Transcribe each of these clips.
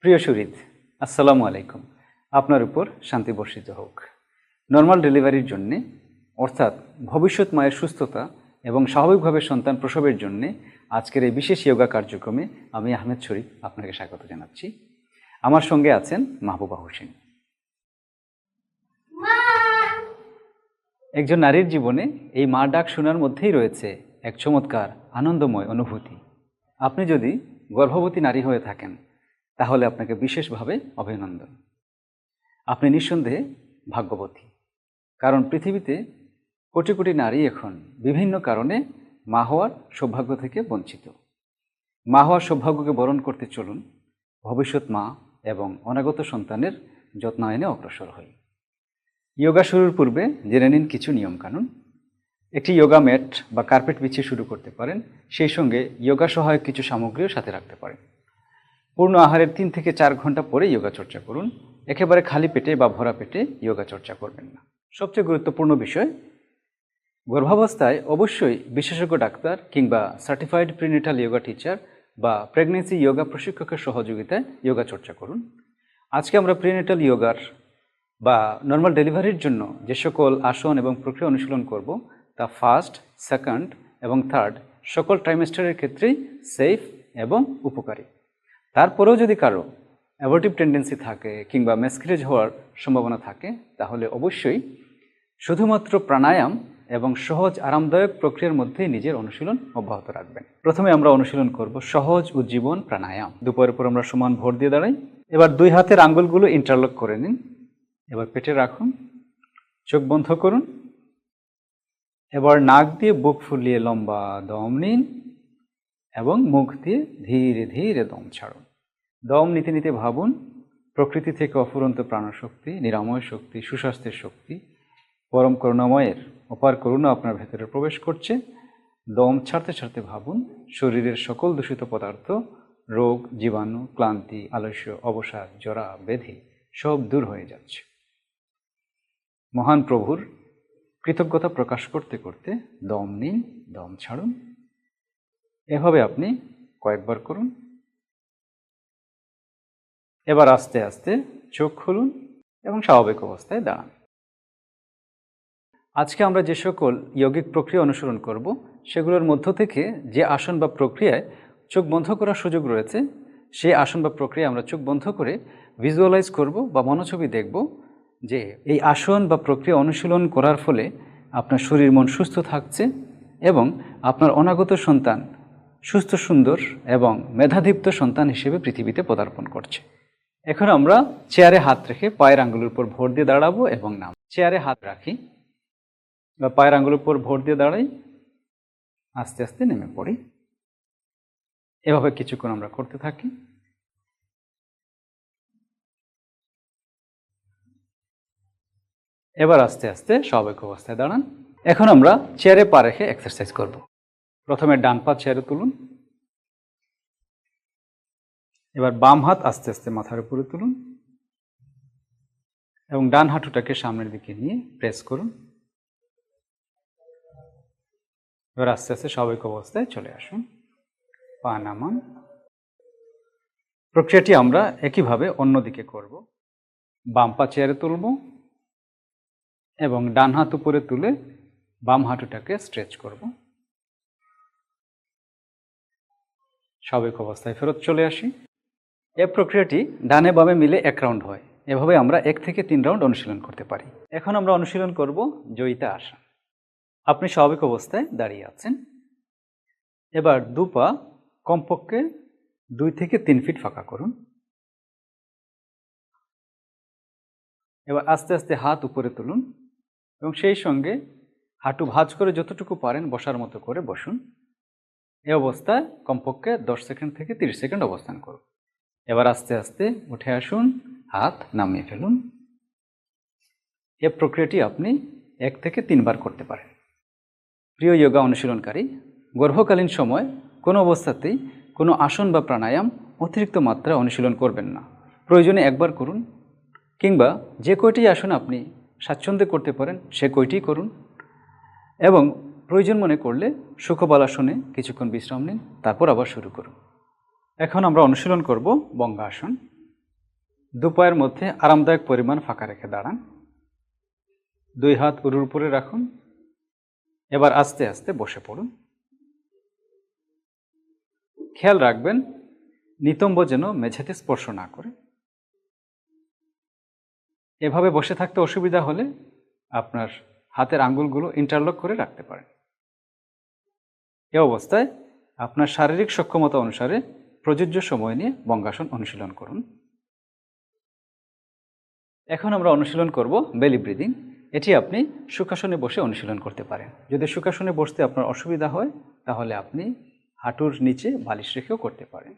প্রিয় শরীদ, আসসালামু আলাইকুম। আপনার উপর শান্তি বর্ষিত হোক। নর্মাল ডেলিভারির জন্যে, অর্থাৎ ভবিষ্যৎ মায়ের সুস্থতা এবং স্বাভাবিকভাবে সন্তান প্রসবের জন্যে আজকের এই বিশেষ যোগা কার্যক্রমে আমি আহমেদ শরীফ আপনাকে স্বাগত জানাচ্ছি। আমার সঙ্গে আছেন মাহবুবা হোসেন। একজন নারীর জীবনে এই মা ডাক শোনার মধ্যেই রয়েছে এক চমৎকার আনন্দময় অনুভূতি। আপনি যদি গর্ভবতী নারী হয়ে থাকেন তাহলে আপনাকে বিশেষভাবে অভিনন্দন। আপনি নিঃসন্দেহে ভাগ্যবতী, কারণ পৃথিবীতে কোটি কোটি নারী এখন বিভিন্ন কারণে মা হওয়ার সৌভাগ্য থেকে বঞ্চিত। মা হওয়ার সৌভাগ্যকে বরণ করতে চলুন ভবিষ্যৎ মা এবং অনাগত সন্তানের যত্নায়নে অগ্রসর হই। যোগা শুরুর পূর্বে জেনে নিন কিছু নিয়মকানুন। একটি যোগা ম্যাট বা কার্পেট বিছিয়ে শুরু করতে পারেন, সেই সঙ্গে যোগা সহায়ক কিছু সামগ্রীও সাথে রাখতে পারেন। পূর্ণ আহারের 3 থেকে 4 ঘন্টা পরে যোগা চর্চা করুন। একেবারে খালি পেটে বা ভরা পেটে যোগা চর্চা করবেন না। সবচেয়ে গুরুত্বপূর্ণ বিষয়, গর্ভাবস্থায় অবশ্যই বিশেষজ্ঞ ডাক্তার কিংবা সার্টিফাইড প্রিনেটাল যোগা টিচার বা প্রেগনেন্সি যোগা প্রশিক্ষকের সহযোগিতায় যোগা চর্চা করুন। আজকে আমরা প্রিনেটাল যোগার বা নর্মাল ডেলিভারির জন্য যে সকল আসন এবং প্রক্রিয়া অনুশীলন করব তা ফার্স্ট, সেকেন্ড এবং থার্ড সকল ট্রাইমেস্টারের ক্ষেত্রেই সেফ এবং উপকারী। তারপরেও যদি কারো অ্যাবর্টিভ টেন্ডেন্সি থাকে কিংবা মেসক্যারেজ হওয়ার সম্ভাবনা থাকে তাহলে অবশ্যই শুধুমাত্র প্রাণায়াম এবং সহজ আরামদায়ক প্রক্রিয়ার মধ্যেই নিজের অনুশীলন অব্যাহত রাখবেন। প্রথমে আমরা অনুশীলন করব সহজ উজ্জীবন প্রাণায়াম। দুপায়ের উপর আমরা সমান ভর দিয়ে দাঁড়াই। এবার 2 হাতের আঙ্গুলগুলো ইন্টারলক করে নিন। এবার পেটে রাখুন, চোখ বন্ধ করুন। এবার নাক দিয়ে বুক ফুলিয়ে লম্বা দম নিন এবং মুখ দিয়ে ধীরে ধীরে দম ছাড়ুন। দম নিতে নিতে ভাবুন প্রকৃতি থেকে অফুরন্ত প্রাণশক্তি, নিরাময় শক্তি, সুস্বাস্থ্যের শক্তি, পরম করুণাময়ের অপার করুণা আপনার ভেতরে প্রবেশ করছে। দম ছাড়তে ছাড়তে ভাবুন শরীরের সকল দূষিত পদার্থ, রোগ, জীবাণু, ক্লান্তি, আলস্য, অবসাদ, জরা, ব্যাধি সব দূর হয়ে যাচ্ছে। মহান প্রভুর কৃতজ্ঞতা প্রকাশ করতে করতে দম নিন, দম ছাড়ুন। এভাবে আপনি কয়েকবার করুন। এবার আস্তে আস্তে চোখ খুলুন এবং স্বাভাবিক অবস্থায় দাঁড়ান। আজকে আমরা যে সকল যৌগিক প্রক্রিয়া অনুসরণ করব সেগুলোর মধ্য থেকে যে আসন বা প্রক্রিয়ায় চোখ বন্ধ করার সুযোগ রয়েছে সেই আসন বা প্রক্রিয়া আমরা চোখ বন্ধ করে ভিজুয়ালাইজ করব বা মনোছবি দেখব যে এই আসন বা প্রক্রিয়া অনুশীলন করার ফলে আপনার শরীর মন সুস্থ থাকছে এবং আপনার অনাগত সন্তান সুস্থ, সুন্দর এবং মেধাদীপ্ত সন্তান হিসেবে পৃথিবীতে পদার্পণ করছে। এখন আমরা চেয়ারে হাত রেখে পায়ের আঙ্গুলের উপর ভর দিয়ে দাঁড়াবো এবং নাম। চেয়ারে হাত রাখি বা পায়ের আঙ্গুলের উপর ভর দিয়ে দাঁড়াই, আস্তে আস্তে নেমে পড়ি। এভাবে কিছুক্ষণ আমরা করতে থাকি। এবার আস্তে আস্তে স্বাভাবিক অবস্থায় দাঁড়ান। এখন আমরা চেয়ারে পা রেখে এক্সারসাইজ করব। প্রথমে ডান পা চেয়ারে তুলুন। এবার বাম হাত আস্তে আস্তে মাথার উপরে তুলুন এবং ডান হাঁটুটাকে সামনের দিকে নিয়ে প্রেস করুন। এবার আস্তে আস্তে স্বাভাবিক অবস্থায় চলে আসুন। পা নামান। প্রক্রিয়াটি আমরা একইভাবে অন্যদিকে করব। বাম পা চেয়ারে তুলব এবং ডান হাত উপরে তুলে বাম হাঁটুটাকে স্ট্রেচ করব। স্বাভাবিক অবস্থায় ফেরত চলে আসি। এই প্রক্রিয়াটি ডানে বামে মিলে 1 রাউন্ড হয়। এভাবে আমরা 1 থেকে 3 রাউন্ড অনুশীলন করতে পারি। এখন আমরা অনুশীলন করব জয়িতা আসন। আপনি স্বাভাবিক অবস্থায় দাঁড়িয়ে আছেন। এবার 2 পা কমপক্ষে 2 থেকে 3 ফিট ফাঁকা করুন। এবার আস্তে আস্তে হাত উপরে তুলুন এবং সেই সঙ্গে হাঁটু ভাঁজ করে যতটুকু পারেন বসার মতো করে বসুন। এই অবস্থায় কমপক্ষে 10 সেকেন্ড থেকে 30 সেকেন্ড অবস্থান করুন। এবার আস্তে আস্তে উঠে আসুন, হাত নামিয়ে ফেলুন। এই প্রক্রিয়াটি আপনি 1 থেকে 3 বার করতে পারেন। প্রিয় যোগা অনুশীলনকারী, গর্ভকালীন সময় কোনো অবস্থাতেই কোনো আসন বা প্রাণায়াম অতিরিক্ত মাত্রায় অনুশীলন করবেন না। প্রয়োজনে একবার করুন কিংবা যে কয়টি আসন আপনি স্বাচ্ছন্দ্যে করতে পারেন সে কয়টিই করুন এবং প্রয়োজন মনে করলে সুখবালাসনে কিছুক্ষণ বিশ্রাম নিন, তারপর আবার শুরু করুন। এখন আমরা অনুশীলন করব বঙ্গাসন। দুপায়ের মধ্যে আরামদায়ক পরিমাণ ফাঁকা রেখে দাঁড়ান। 2 হাত উরুর উপরে রাখুন। এবার আস্তে আস্তে বসে পড়ুন। খেয়াল রাখবেন নিতম্ব যেন মেঝেতে স্পর্শ না করে। এভাবে বসে থাকতে অসুবিধা হলে আপনার হাতের আঙ্গুলগুলো ইন্টারলক করে রাখতে পারেন। এ অবস্থায় আপনার শারীরিক সক্ষমতা অনুসারে প্রযোজ্য সময় নিয়ে বঙ্গাসন অনুশীলন করুন। এখন আমরা অনুশীলন করব বেলি ব্রিদিং। এটি আপনি সুখাসনে বসে অনুশীলন করতে পারেন। যদি সুখাসনে বসতে আপনার অসুবিধা হয় তাহলে আপনি হাঁটুর নিচে বালিশ রেখেও করতে পারেন।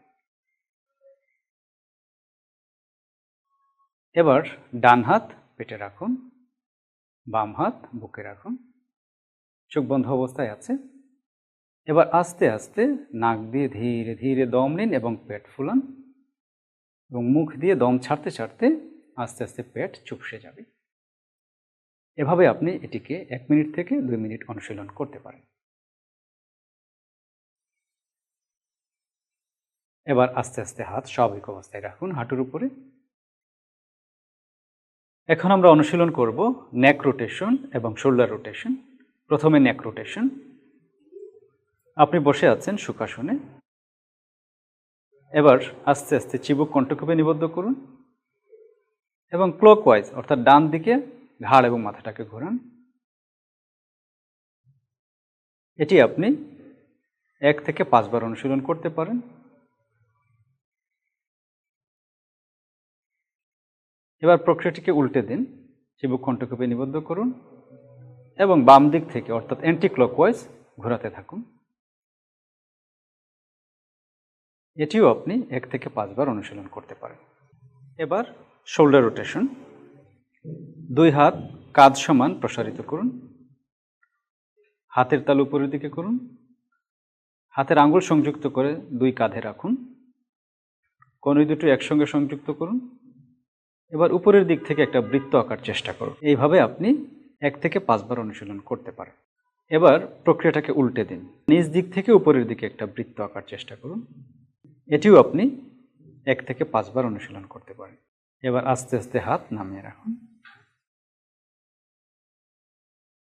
এবার ডান হাত পেটে রাখুন, বাম হাত বুকে রাখুন, চোখ বন্ধ অবস্থায় আছে। এবার আস্তে আস্তে নাক দিয়ে ধীরে ধীরে দম নিন এবং পেট ফুলান এবং মুখ দিয়ে দম ছাড়তে ছাড়তে আস্তে আস্তে পেট চুপসে যাবে। এভাবে আপনি এটিকে 1 মিনিট থেকে 2 মিনিট অনুশীলন করতে পারেন। এবার আস্তে আস্তে হাত স্বাভাবিক অবস্থায় রাখুন হাঁটুর উপরে। এখন আমরা অনুশীলন করব নেক রোটেশন এবং শোল্ডার রোটেশন। প্রথমে নেক রোটেশন। আপনি বসে আছেন সুখাসনে। এবার আস্তে আস্তে চিবুক কণ্ঠকূপে নিবদ্ধ করুন এবং ক্লকওয়াইজ অর্থাৎ ডান দিকে ঘাড় এবং মাথাটাকে ঘোরান। এটি আপনি 1 থেকে 5 বার অনুশীলন করতে পারেন। এবার প্রক্রিয়াটিকে উল্টে দিন, চিবুক কণ্ঠকূপে নিবদ্ধ করুন এবং বাম দিক থেকে অর্থাৎ অ্যান্টি ক্লকওয়াইজ ঘোরাতে থাকুন। এটিও আপনি 1 থেকে 5 বার অনুশীলন করতে পারেন। এবার শোল্ডার রোটেশন। 2 হাত কাঁধ সমান প্রসারিত করুন। হাতের তালু উপরের দিকে করুন। হাতের আঙ্গুল সংযুক্ত করে 2 কাঁধে রাখুন। কনুই দুটো একসঙ্গে সংযুক্ত করুন। এবার উপরের দিক থেকে একটা বৃত্ত আঁকার চেষ্টা করুন। এইভাবে আপনি 1 থেকে 5 বার অনুশীলন করতে পারেন। এবার প্রক্রিয়াটাকে উল্টে দিন। নিচ দিক থেকে উপরের দিকে একটা বৃত্ত আঁকার চেষ্টা করুন। এটিও আপনি 1 থেকে 5 বার অনুশীলন করতে পারেন। এবার আস্তে আস্তে হাত নামিয়ে রাখুন।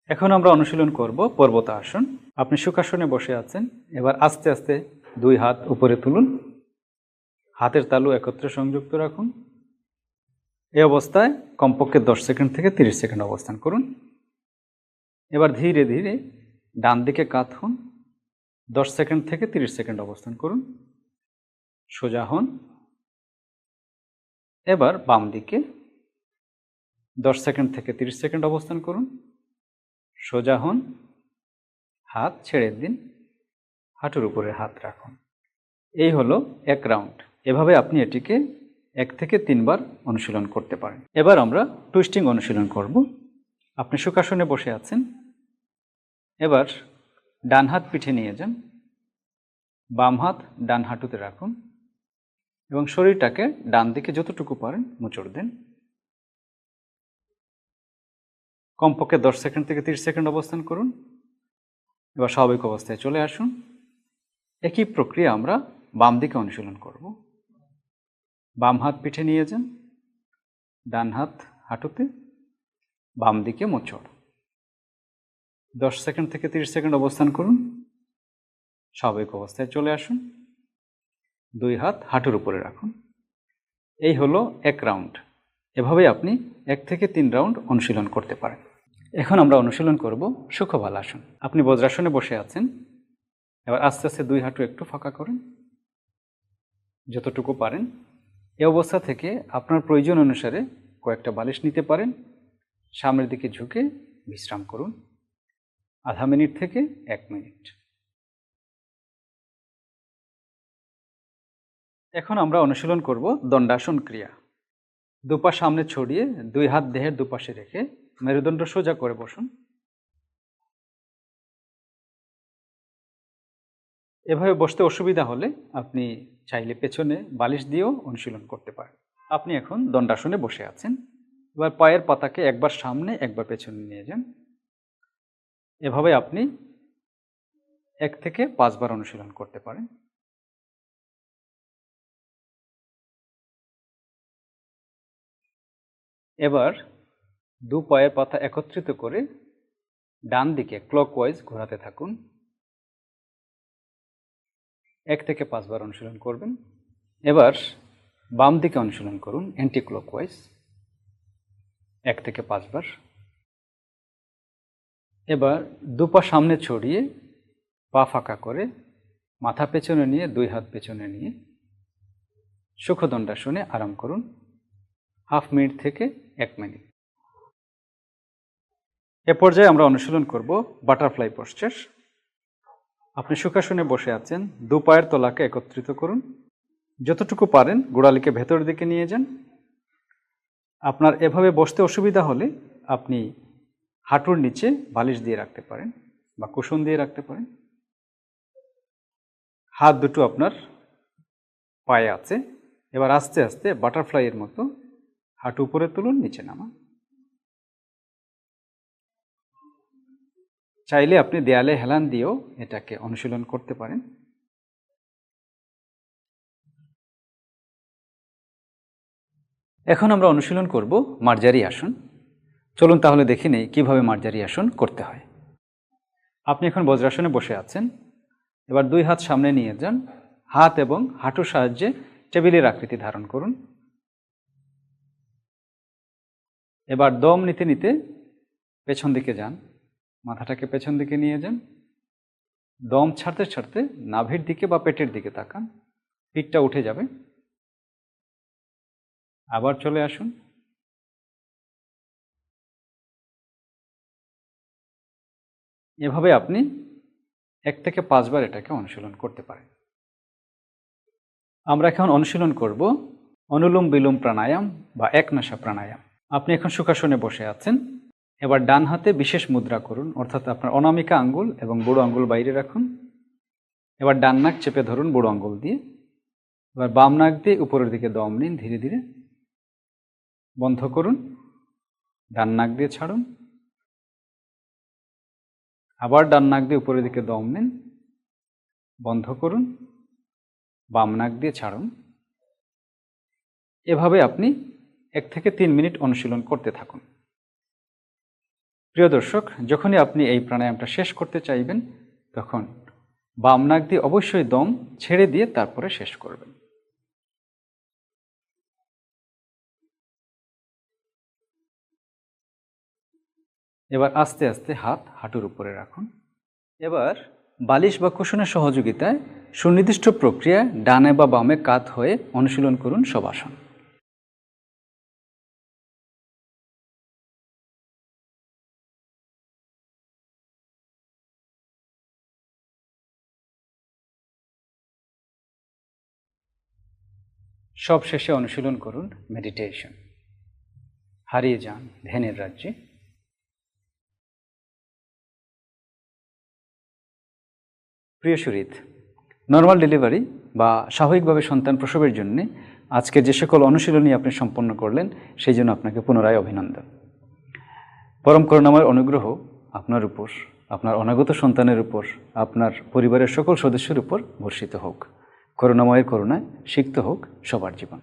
এখন আমরা অনুশীলন করব পর্বতাসন। আপনি সুখাসনে বসে আছেন। এবার আস্তে আস্তে 2 হাত উপরে তুলুন। হাতের তালু একত্রে সংযুক্ত রাখুন। এই অবস্থায় কমপক্ষে 10 সেকেন্ড থেকে 30 সেকেন্ড অবস্থান করুন। এবার ধীরে ধীরে ডান দিকে কাত হন। 10 সেকেন্ড থেকে 30 সেকেন্ড অবস্থান করুন। সোজা হন। এবার বাম দিকে 10 সেকেন্ড থেকে 30 সেকেন্ড অবস্থান করুন। সোজা হন। হাত ছেড়ে দিন। হাঁটুর উপরে হাত রাখুন। এই হলো 1 রাউন্ড। এভাবে আপনি এটিকে 1 থেকে 3 বার অনুশীলন করতে পারেন। এবার আমরা টুইস্টিং অনুশীলন করব। আপনি সুখাসনে বসে আছেন। এবার ডান হাত পিঠে নিয়ে যান। বাম হাত ডান হাঁটুতে রাখুন এবং শরীরটাকে ডান দিকে যতটুকু পারেন মোচড় দেন। কমপক্ষে 10 সেকেন্ড থেকে 30 সেকেন্ড অবস্থান করুন। এবার স্বাভাবিক অবস্থায় চলে আসুন। একই প্রক্রিয়া আমরা বাম দিকে অনুশীলন করব। বাম হাত পিঠে নিয়ে যান। ডান হাত হাঁটুতে, বাম দিকে মোচড়। 10 সেকেন্ড থেকে 30 সেকেন্ড অবস্থান করুন। স্বাভাবিক অবস্থায় চলে আসুন। 2 হাত হাঁটুর উপরে রাখুন। এই হলো 1 রাউন্ড। এভাবে আপনি 1 থেকে 3 রাউন্ড অনুশীলন করতে পারেন। এখন আমরা অনুশীলন করব সুখভালাসন। আপনি বজ্রাসনে বসে আছেন। এবার আস্তে আস্তে 2 হাঁটু একটু ফাঁকা করেন যতটুকু পারেন। এই অবস্থা থেকে আপনার প্রয়োজন অনুসারে কয়েকটা বালিশ নিতে পারেন। সামনের দিকে ঝুঁকে বিশ্রাম করুন আধা মিনিট থেকে 1 মিনিট। এখন আমরা অনুশীলন করব দণ্ডাসন ক্রিয়া। দুপা সামনে ছড়িয়ে 2 হাত দেহের দুপাশে রেখে মেরুদণ্ড সোজা করে বসুন। এভাবে বসতে অসুবিধা হলে আপনি চাইলে পেছনে বালিশ দিয়েও অনুশীলন করতে পারেন। আপনি এখন দণ্ডাসনে বসে আছেন। এবার পায়ের পাতাকে একবার সামনে একবার পেছনে নিয়ে যান। এভাবে আপনি 1 থেকে 5 বার অনুশীলন করতে পারেন। এবার দু পায়ের পাতা একত্রিত করে ডান দিকে ক্লকওয়াইজ ঘোরাতে থাকুন। 1 থেকে 5 বার অনুশীলন করবেন। এবার বাম দিকে অনুশীলন করুন অ্যান্টি ক্লকওয়াইজ 1 থেকে 5 বার। এবার দু পা সামনে ছড়িয়ে পা ফাঁকা করে মাথা পেছনে নিয়ে 2 হাত পেছনে নিয়ে সুখদণ্ডাসনে আরাম করুন হাফ মিনিট থেকে 1 মিনিট। এ পর্যায়ে আমরা অনুশীলন করব বাটারফ্লাই পোশ্চার। আপনি সুখাসনে বসে আছেন, দু পায়ের তলাকে একত্রিত করুন, যতটুকু পারেন গোড়ালিকে ভেতরের দিকে নিয়ে যান। আপনার এভাবে বসতে অসুবিধা হলে আপনি হাঁটুর নিচে বালিশ দিয়ে রাখতে পারেন বা কুশন দিয়ে রাখতে পারেন। হাত দুটো আপনার পায়ে আছে। এবার আস্তে আস্তে বাটারফ্লাইয়ের মতো হাঁটু উপরে তুলুন, নিচে নামান। চাইলে আপনি দেয়ালে হেলান দিয়েও এটাকে অনুশীলন করতে পারেন। এখন আমরা অনুশীলন করব মার্জারি আসন। চলুন তাহলে দেখে নেই কীভাবে মার্জারি আসন করতে হয়। আপনি এখন বজ্রাসনে বসে আছেন। এবার 2 হাত সামনে নিয়ে যান, হাত এবং হাঁটুর সাহায্যে টেবিলের আকৃতি ধারণ করুন। এবার দম নিতে নিতে পেছন দিকে যান, মাথাটাকে পেছন দিকে নিয়ে যান। দম ছাড়তে ছাড়তে নাভির দিকে বা পেটের দিকে তাকান, পিঠটা উঠে যাবে। আবার চলে আসুন। এভাবে আপনি 1 থেকে 5 বার এটাকে অনুশীলন করতে পারেন। আমরা এখন অনুশীলন করব অনুলোম বিলোম প্রাণায়াম বা একনাসা প্রাণায়াম। আপনি এখন সুখাসনে বসে আছেন। এবার ডান হাতে বিশেষ মুদ্রা করুন, অর্থাৎ আপনার অনামিকা আঙ্গুল এবং বুড়ো আঙ্গুল বাইরে রাখুন। এবার ডান নাক চেপে ধরুন বুড়ো আঙ্গুল দিয়ে। এবার বাম নাক দিয়ে উপরের দিকে দম নিন, ধীরে ধীরে বন্ধ করুন, ডান নাক দিয়ে ছাড়ুন। আবার ডান নাক দিয়ে উপরের দিকে দম নিন, বন্ধ করুন, বাম নাক দিয়ে ছাড়ুন। এভাবে আপনি 1 থেকে 3 মিনিট অনুশীলন করতে থাকুন। প্রিয় দর্শক, যখনই আপনি এই প্রাণায়ামটা শেষ করতে চাইবেন তখন বাম নাক দিয়ে অবশ্যই দম ছেড়ে দিয়ে তারপরে শেষ করবেন। এবার আস্তে আস্তে হাত হাঁটুর উপরে রাখুন। এবার বালিশ বা কুশনের সহযোগিতায় সুনির্দিষ্ট প্রক্রিয়ায় ডানে বা বামে কাত হয়ে অনুশীলন করুন শবাসন। সব শেষে অনুশীলন করুন মেডিটেশন। হারিয়ে যান ধ্যানের রাজ্যে। প্রিয় সুহৃদ, নর্মাল ডেলিভারি বা স্বাভাবিকভাবে সন্তান প্রসবের জন্য আজকে যে সকল অনুশীলনী আপনি সম্পন্ন করলেন সেই জন্য আপনাকে পুনরায় অভিনন্দন। পরম করুণাময় অনুগ্রহ আপনার উপর, আপনার অনাগত সন্তানের উপর, আপনার পরিবারের সকল সদস্যের উপর বর্ষিত হোক। করুণাময়ের করুণায় সিক্ত হোক সবার জীবন।